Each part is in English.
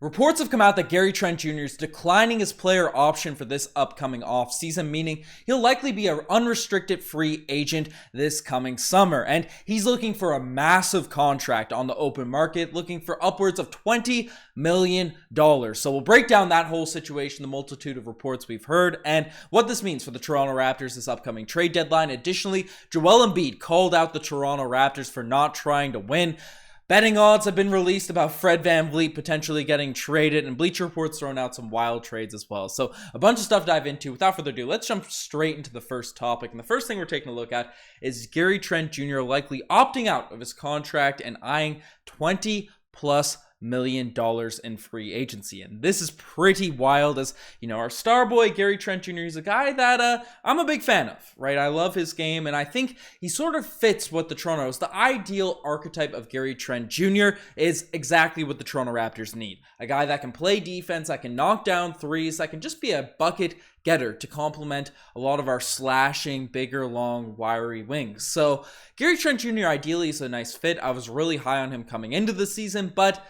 Reports have come out that Gary Trent Jr. is declining his player option for this upcoming offseason, meaning he'll likely be an unrestricted free agent this coming summer. And he's looking for a massive contract on the open market, looking for upwards of $20 million. So we'll break down that whole situation, the multitude of reports we've heard, and what this means for the Toronto Raptors this upcoming trade deadline. Additionally, Joel Embiid called out the Toronto Raptors for not trying to win. Betting odds have been released about Fred VanVleet potentially getting traded, and Bleacher reports throwing out some wild trades as well. So a bunch of stuff to dive into. Without further ado, let's jump straight into the first topic. And the first thing we're taking a look at is Gary Trent Jr. likely opting out of his contract and eyeing $20+ million in free agency. And this is pretty wild, as you know, our star boy Gary Trent Jr. is a guy that I'm a big fan of, right? I love his game, and I think he sort of fits what the Toronto's, the ideal archetype of Gary Trent Jr. is exactly what the Toronto Raptors need. A guy that can play defense, that can knock down threes, that can just be a bucket getter to complement a lot of our slashing, bigger, long, wiry wings. So Gary Trent Jr. ideally is a nice fit. I was really high on him coming into the season, but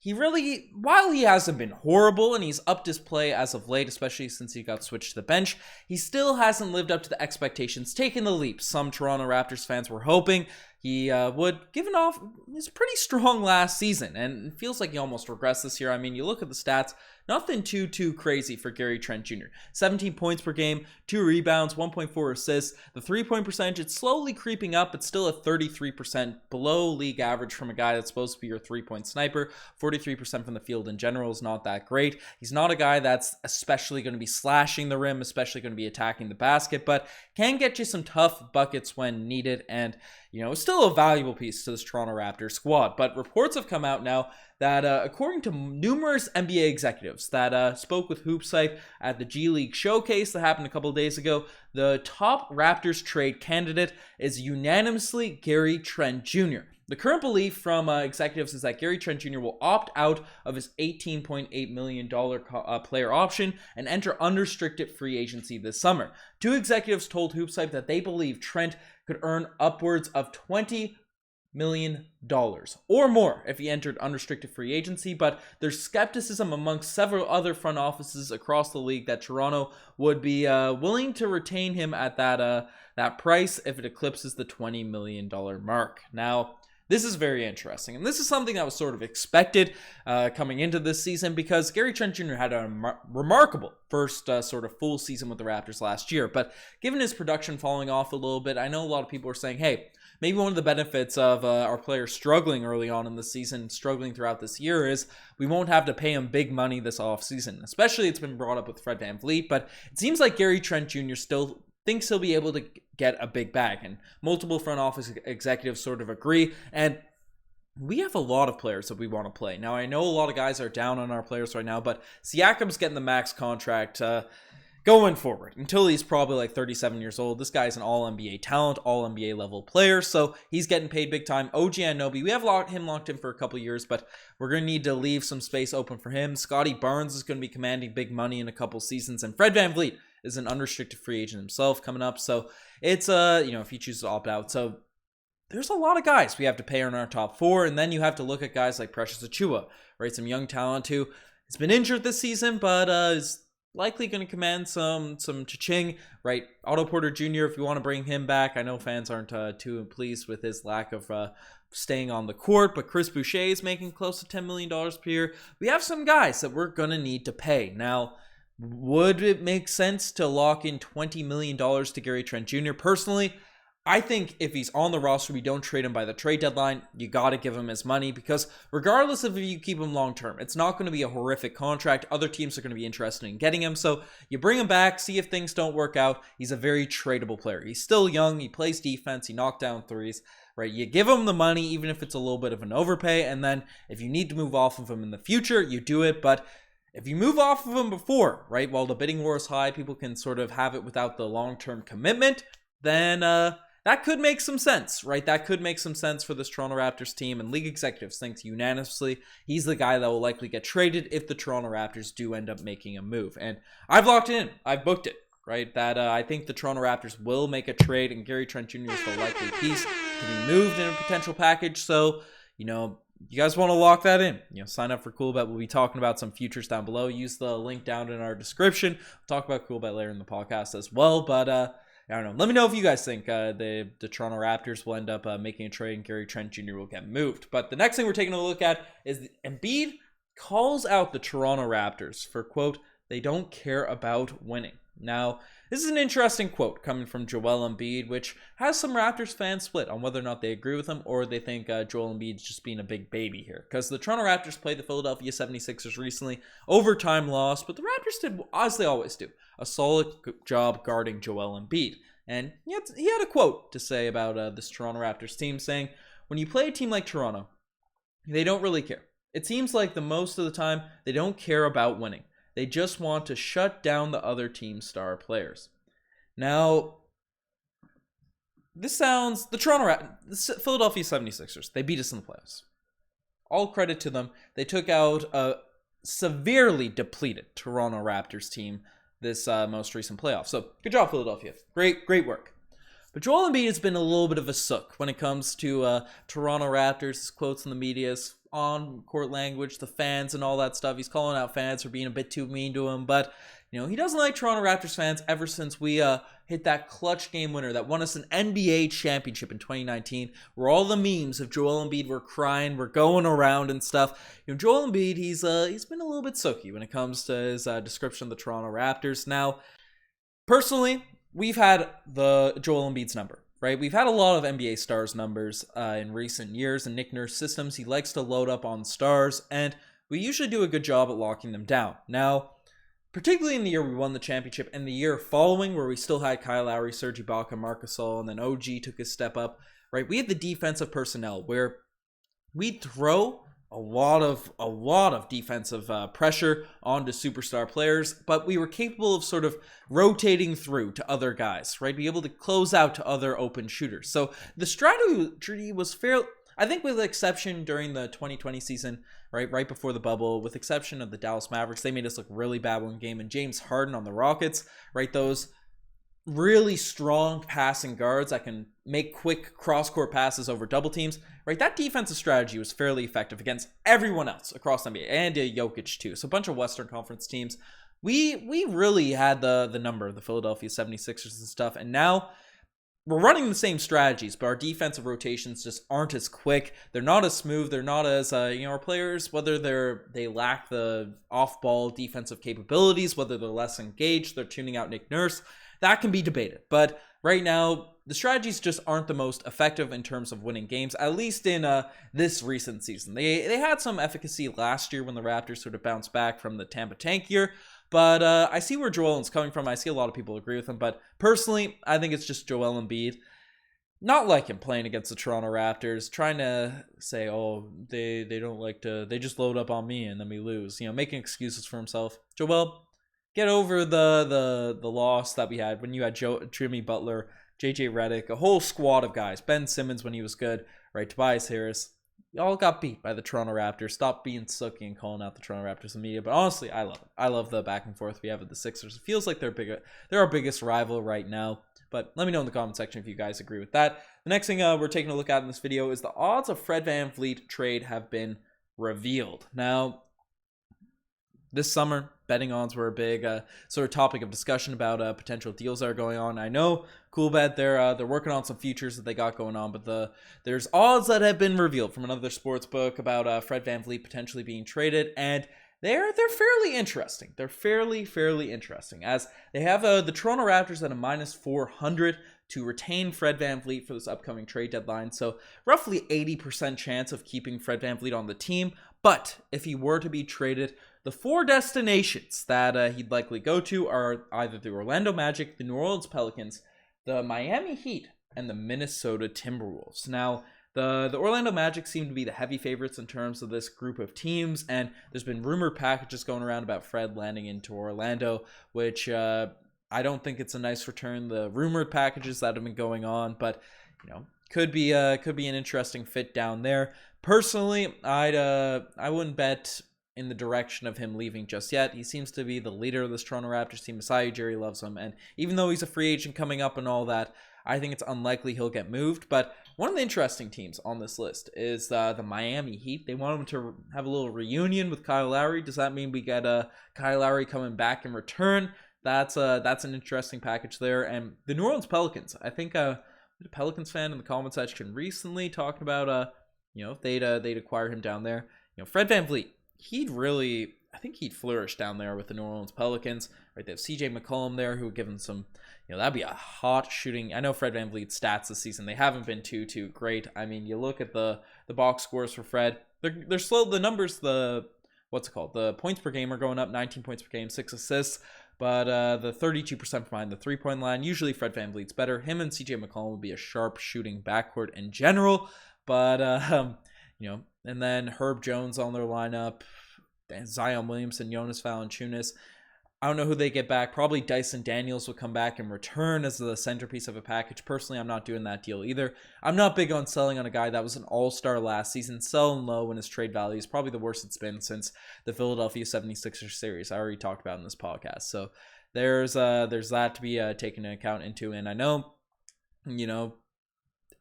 while he hasn't been horrible and he's upped his play as of late, especially since he got switched to the bench, he still hasn't lived up to the expectations, taking the leap some Toronto Raptors fans were hoping he would, given off his pretty strong last season, and it feels like he almost regressed this year. I mean, you look at the stats, nothing too crazy for Gary Trent Jr. 17 points per game, 2 rebounds, 1.4 assists. The three-point percentage, it's slowly creeping up. It's still at 33%, below league average from a guy that's supposed to be your three-point sniper. 43% from the field in general is not that great. He's not a guy that's especially going to be slashing the rim, especially going to be attacking the basket, but can get you some tough buckets when needed, and you know, still a valuable piece to this Toronto Raptors squad. But reports have come out now that according to numerous NBA executives that spoke with HoopSite at the G League Showcase that happened a couple of days ago, the top Raptors trade candidate is unanimously Gary Trent Jr. The current belief from executives is that Gary Trent Jr. will opt out of his $18.8 million player option and enter unrestricted free agency this summer. Two executives told HoopSite that they believe Trent could earn upwards of $20 million or more if he entered unrestricted free agency, but there's skepticism amongst several other front offices across the league that Toronto would be willing to retain him at that price if it eclipses the $20 million mark. Now, this is very interesting, and this is something that was sort of expected coming into this season, because Gary Trent Jr. had a remarkable first sort of full season with the Raptors last year, but given his production falling off a little bit, I know a lot of people are saying, hey, maybe one of the benefits of our players struggling early on in the season, struggling throughout this year, is we won't have to pay him big money this offseason. Especially, it's been brought up with Fred VanVleet, but it seems like Gary Trent Jr. still thinks he'll be able to get a big bag, and multiple front office executives sort of agree, and we have a lot of players that we want to play. Now, I know a lot of guys are down on our players right now, but Siakam's getting the max contract going forward until he's probably like 37 years old. This guy's an all-NBA talent, all-NBA level player, so he's getting paid big time. OG Anunoby, we have him locked in for a couple years, but we're going to need to leave some space open for him. Scotty Barnes is going to be commanding big money in a couple seasons, and Fred VanVleet is an unrestricted free agent himself coming up, so it's if he chooses to opt out. So there's a lot of guys we have to pay in our top four, and then you have to look at guys like Precious Achiuwa, right? Some young talent who has been injured this season, but is likely going to command some cha-ching, right? Otto Porter Jr., if you want to bring him back, I know fans aren't too pleased with his lack of staying on the court, but Chris Boucher is making close to $10 million per year. We have some guys that we're going to need to pay. Now, would it make sense to lock in $20 million to Gary Trent Jr.? Personally, I think if he's on the roster, we don't trade him by the trade deadline. You got to give him his money, because regardless of if you keep him long-term, it's not going to be a horrific contract. Other teams are going to be interested in getting him. So you bring him back, see if things don't work out. He's a very tradable player. He's still young. He plays defense. He knocked down threes, right? You give him the money, even if it's a little bit of an overpay. And then if you need to move off of him in the future, you do it. But if you move off of him before, right, while the bidding war is high, people can sort of have it without the long-term commitment, then that could make some sense, right? That could make some sense for this Toronto Raptors team, and league executives think unanimously he's the guy that will likely get traded if the Toronto Raptors do end up making a move. And I've locked in. I've booked it, right? That I think the Toronto Raptors will make a trade, and Gary Trent Jr. is the likely piece to be moved in a potential package. So, you guys want to lock that in, sign up for CoolBet. We'll be talking about some futures down below. Use the link down in our description. We'll talk about CoolBet later in the podcast as well. But I don't know. Let me know if you guys think the Toronto Raptors will end up making a trade and Gary Trent Jr. will get moved. But the next thing we're taking a look at is Embiid calls out the Toronto Raptors for, quote, they don't care about winning. Now, this is an interesting quote coming from Joel Embiid, which has some Raptors fans split on whether or not they agree with him or they think Joel Embiid's just being a big baby here. Because the Toronto Raptors played the Philadelphia 76ers recently, overtime loss, but the Raptors did, as they always do, a solid job guarding Joel Embiid. And he had a quote to say about this Toronto Raptors team, saying, when you play a team like Toronto, they don't really care. It seems like the most of the time, they don't care about winning. They just want to shut down the other team's star players. Now, the Philadelphia 76ers, they beat us in the playoffs. All credit to them. They took out a severely depleted Toronto Raptors team this most recent playoff. So, good job, Philadelphia. Great work. But Joel Embiid has been a little bit of a sook when it comes to Toronto Raptors. His quotes in the media, on-court language, the fans and all that stuff. He's calling out fans for being a bit too mean to him. But, he doesn't like Toronto Raptors fans ever since we hit that clutch game winner that won us an NBA championship in 2019, where all the memes of Joel Embiid were crying, were going around and stuff. Joel Embiid, he's been a little bit sooky when it comes to his description of the Toronto Raptors. Now, personally, we've had the Joel Embiid's number, right? We've had a lot of NBA stars numbers in recent years in Nick Nurse systems. He likes to load up on stars, and we usually do a good job at locking them down. Now, particularly in the year we won the championship and the year following, where we still had Kyle Lowry, Serge Ibaka, Marc Gasol, and then OG took his step up, right? We had the defensive personnel where we'd throw a lot of defensive pressure onto superstar players, but we were capable of sort of rotating through to other guys, right? Be able to close out to other open shooters. So the strategy was fair, I think, with the exception during the 2020 season, right before the bubble, with exception of the Dallas Mavericks. They made us look really bad one game, and James Harden on the Rockets, right? Those really strong passing guards that can make quick cross-court passes over double teams, right? That defensive strategy was fairly effective against everyone else across the NBA, and Jokic too. So a bunch of Western Conference teams. We really had the number of the Philadelphia 76ers and stuff, and now we're running the same strategies, but our defensive rotations just aren't as quick. They're not as smooth. They're not as, our players, whether they lack the off-ball defensive capabilities, whether they're less engaged, they're tuning out Nick Nurse. That can be debated. But right now, the strategies just aren't the most effective in terms of winning games, at least in this recent season. They had some efficacy last year when the Raptors sort of bounced back from the Tampa tank year. But I see where Joel is coming from. I see a lot of people agree with him. But personally, I think it's just Joel Embiid. Not like him playing against the Toronto Raptors, trying to say, oh, they don't like to, they just load up on me and then we lose. Making excuses for himself. Joel, get over the loss that we had when you had Jimmy Butler, JJ Redick, a whole squad of guys. Ben Simmons when he was good, right? Tobias Harris. Y'all got beat by the Toronto Raptors. Stop being sooky and calling out the Toronto Raptors in the media. But honestly, I love it. I love the back and forth we have with the Sixers. It feels like they're our biggest rival right now. But let me know in the comment section if you guys agree with that. The next thing we're taking a look at in this video is the odds of Fred VanVleet trade have been revealed. Now, this summer, betting odds were a big sort of topic of discussion about potential deals that are going on. I know CoolBet, they're working on some futures that they got going on, but there's odds that have been revealed from another sports book about Fred VanVleet potentially being traded, and they're fairly interesting. They're fairly interesting, as they have the Toronto Raptors at a -400 to retain Fred VanVleet for this upcoming trade deadline. So roughly 80% chance of keeping Fred VanVleet on the team. But if he were to be traded, the 4 destinations that he'd likely go to are either the Orlando Magic, the New Orleans Pelicans, the Miami Heat, and the Minnesota Timberwolves. Now, the Orlando Magic seem to be the heavy favorites in terms of this group of teams, and there's been rumored packages going around about Fred landing into Orlando, which I don't think it's a nice return. The rumored packages that have been going on, but could be an interesting fit down there. Personally, I wouldn't bet in the direction of him leaving just yet. He seems to be the leader of this Toronto Raptors team. Masai Ujiri loves him, and even though he's a free agent coming up and all that, I think it's unlikely he'll get moved. But one of the interesting teams on this list is the Miami Heat. They want them to have a little reunion with Kyle Lowry. Does that mean we get Kyle Lowry coming back in return? That's an interesting package there. And the New Orleans Pelicans. I think a Pelicans fan in the comment section recently talking about if they'd acquire him down there. Fred VanVleet. I think he'd flourish down there with the New Orleans Pelicans. Right, they have CJ McCollum there who would give him some, that'd be a hot shooting. I know Fred VanVleet's stats this season, they haven't been too great. I mean, you look at the box scores for Fred, they're slow. The numbers, the points per game are going up, 19 points per game, 6 assists. But the 32% behind the three-point line, usually Fred VanVleet's better. Him and CJ McCollum would be a sharp shooting backcourt in general. But, and then Herb Jones on their lineup, Zion Williamson, Jonas Valanciunas. I don't know who they get back. Probably Dyson Daniels will come back and return as the centerpiece of a package. Personally, I'm not doing that deal either. I'm not big on selling on a guy that was an all-star last season. Selling low when his trade value is probably the worst it's been since the Philadelphia 76ers series I already talked about in this podcast. So there's that to be taken into account into. And I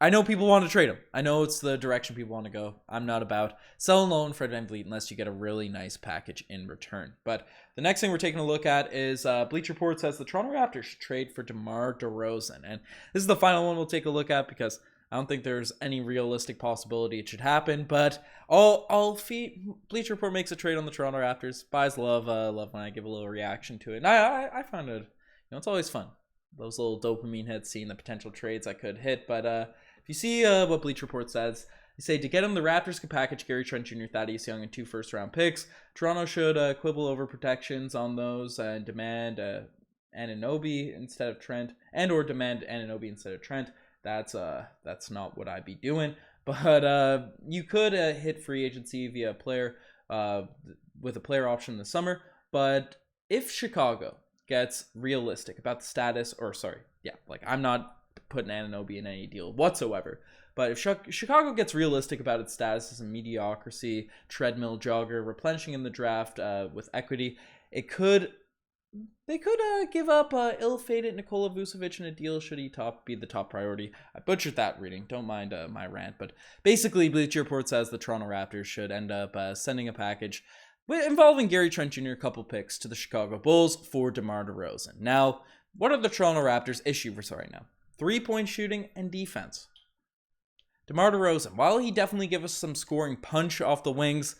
know people want to trade him. I know it's the direction people want to go. I'm not about selling low on Fred VanVleet unless you get a really nice package in return. But the next thing we're taking a look at is Bleacher Report says the Toronto Raptors should trade for DeMar DeRozan. And this is the final one we'll take a look at because I don't think there's any realistic possibility it should happen. But Bleacher Report makes a trade on the Toronto Raptors. Buys love when I give a little reaction to it. And I find it, it's always fun. Those little dopamine hits, seeing the potential trades I could hit. But if you see what Bleacher Report says, they say to get him, the Raptors could package Gary Trent Jr., Thaddeus Young, and 2 first-round picks. Toronto should quibble over protections on those and demand Anunoby instead of Trent, or demand Anunoby instead of Trent. That's not what I'd be doing. But you could hit free agency via a player with a player option in the summer. But if Chicago gets realistic about the status, I'm not putting Anunoby in any deal whatsoever. But if Chicago gets realistic about its status as a mediocrity, treadmill jogger, replenishing in the draft with equity, they could give up ill-fated Nikola Vucevic in a deal should he be the top priority. I butchered that reading. Don't mind my rant. But basically, Bleacher Report says the Toronto Raptors should end up sending a package involving Gary Trent Jr., a couple picks to the Chicago Bulls for DeMar DeRozan. Now, what are the Toronto Raptors' issues right now? 3-point shooting and defense. DeMar DeRozan, while he definitely gives us some scoring punch off the wings,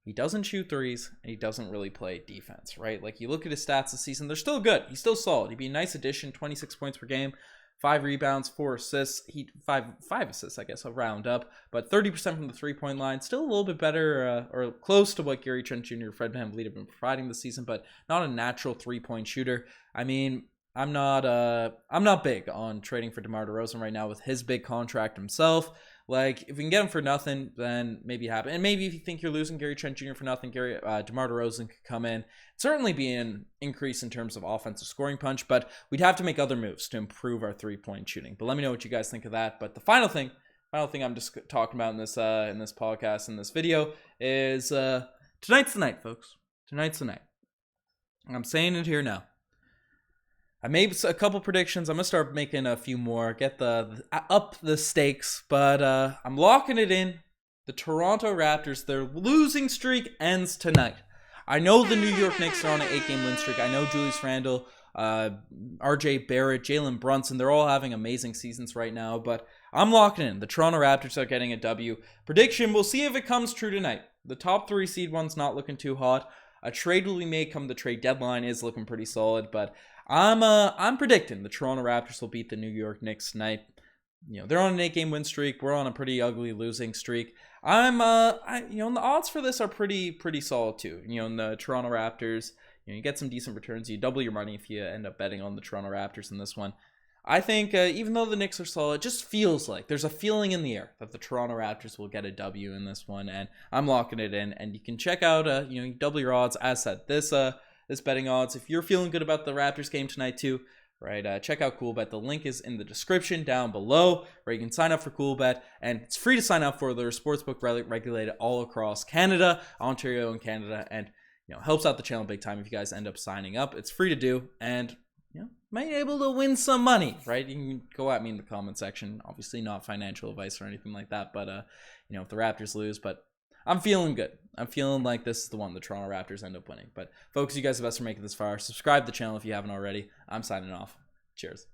he doesn't shoot threes and he doesn't really play defense, right? Like you look at his stats this season, they're still good. He's still solid. He'd be a nice addition, 26 points per game, 5 rebounds, 4 assists. Five assists, I guess, I'll round up. But 30% from the 3-point line, still a little bit better or close to what Gary Trent Jr., Fred VanVleet have been providing this season, but not a natural 3-point shooter. I mean, I'm not big on trading for DeMar DeRozan right now with his big contract himself. Like, if we can get him for nothing, then maybe it happen. And maybe if you think you're losing Gary Trent Jr. for nothing, DeMar DeRozan could come in. Certainly be an increase in terms of offensive scoring punch, but we'd have to make other moves to improve our 3-point shooting. But let me know what you guys think of that. But the final thing I'm just talking about in this podcast, in this video, is tonight's the night, folks. Tonight's the night. I'm saying it here now. I made a couple predictions. I'm going to start making a few more, get up the stakes, but I'm locking it in. The Toronto Raptors, their losing streak ends tonight. I know the New York Knicks are on an 8-game win streak. I know Julius Randle, RJ Barrett, Jalen Brunson, they're all having amazing seasons right now, but I'm locking in. The Toronto Raptors are getting a W. Prediction, we'll see if it comes true tonight. The top 3 seed one's not looking too hot. A trade will be made come the trade deadline, is looking pretty solid, but I'm predicting the Toronto Raptors will beat the New York Knicks tonight. They're on an 8-game win streak. We're on a pretty ugly losing streak. And the odds for this are pretty solid too. In the Toronto Raptors, you get some decent returns. You double your money if you end up betting on the Toronto Raptors in this one. I think even though the Knicks are solid, it just feels like there's a feeling in the air that the Toronto Raptors will get a W in this one, and I'm locking it in. And you can check out, you double your odds. As said, this betting odds. If you're feeling good about the Raptors game tonight too, right? Check out CoolBet. The link is in the description down below, where you can sign up for CoolBet, and it's free to sign up for. Their sportsbook regulated all across Canada, Ontario, and Canada, and helps out the channel big time if you guys end up signing up. It's free to do, and might be able to win some money, right? You can go at me in the comment section. Obviously not financial advice or anything like that, but if the Raptors lose, but I'm feeling good. I'm feeling like this is the one the Toronto Raptors end up winning. But folks, you guys are the best for making it this far. Subscribe to the channel if you haven't already. I'm signing off. Cheers.